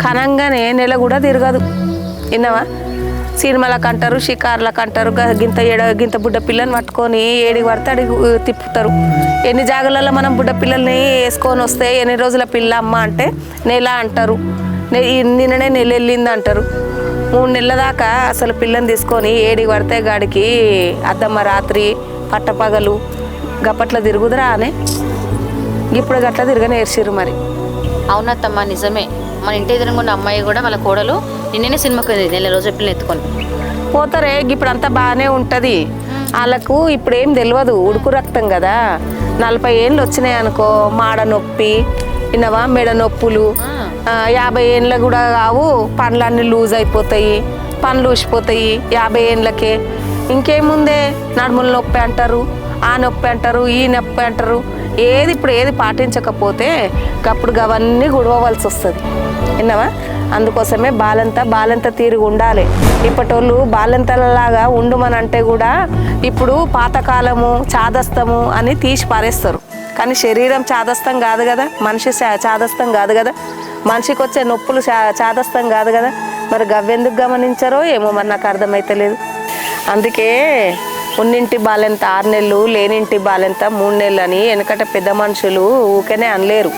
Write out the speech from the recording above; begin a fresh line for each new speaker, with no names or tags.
కనంగానే నెల కూడా తిరగదు. విన్నావా? సినిమాలకు అంటారు, షికార్లకు అంటారు, గింత బుడ్డ పిల్లని పట్టుకొని ఏడికి పడితే అడిగి తిప్పుతారు. ఎన్ని జాగాలలో మనం బుడ్డ పిల్లల్ని వేసుకొని వస్తే ఎన్ని రోజుల పిల్ల అమ్మ అంటే నెల అంటారు. నిన్ననే నెల వెళ్ళింది అంటారు. 3 నెలల దాకా అసలు పిల్లని తీసుకొని ఏడికి పడితే గాడికి అద్దమ్మ రాత్రి పట్టపగలు గప్పట్ల తిరుగుదురా అని ఇప్పుడు గట్ల తిరగ నేర్చిర్రు మరి.
అవునత్తమ్మ, నిజమే. మన ఇంటి ఎదురుగున్న అమ్మాయి కూడా వాళ్ళ కోడలు నిన్ననే సినిమాకి వెళ్ళింది, నెల రోజుల పిల్లని ఎత్తుకొని.
పోతారే, ఇప్పుడు అంతా బాగానే ఉంటుంది. వాళ్ళకు ఇప్పుడు ఏం తెలియదు, ఉడుకు రక్తం కదా. 40 ఏళ్ళు వచ్చినాయి అనుకో, మాడ నొప్పి విన్నవా, మెడ నొప్పులు. 50 ఏళ్ళ కూడా కావు, పండ్లన్నీ లూజ్ అయిపోతాయి, పండ్లు ఊసిపోతాయి 50 ఏళ్ళకే. ఇంకేముందే, నడుముల నొప్పి అంటారు, ఆ నొప్పి అంటారు, ఈ నొప్పి అంటారు. ఇప్పుడు ఏది పాటించకపోతే అప్పుడు అవన్నీ గుడవలసి వస్తుంది. విన్నావా? అందుకోసమే బాలంతా తీరిగి ఉండాలి. ఇప్పటోళ్ళు బాలంతలలాగా ఉండుమని అంటే కూడా ఇప్పుడు పాతకాలము చాదస్తము అని తీసి పారేస్తారు. కానీ శరీరం చాదస్తం కాదు కదా, మనిషి చాదస్తం కాదు కదా, మనిషికి వచ్చే నొప్పులు చాదస్తం కాదు కదా. మరి గవ్వెందుకు గమనించారో ఏమో మరి నాకు అర్థమైతలేదు. అందుకే ఉన్నింటి బాలెంత 6 నెలలు, లేనింటి బాలెంత 3 నెలలు అని వెనకట పెద్ద మనుషులు ఊకనే అనలేరు.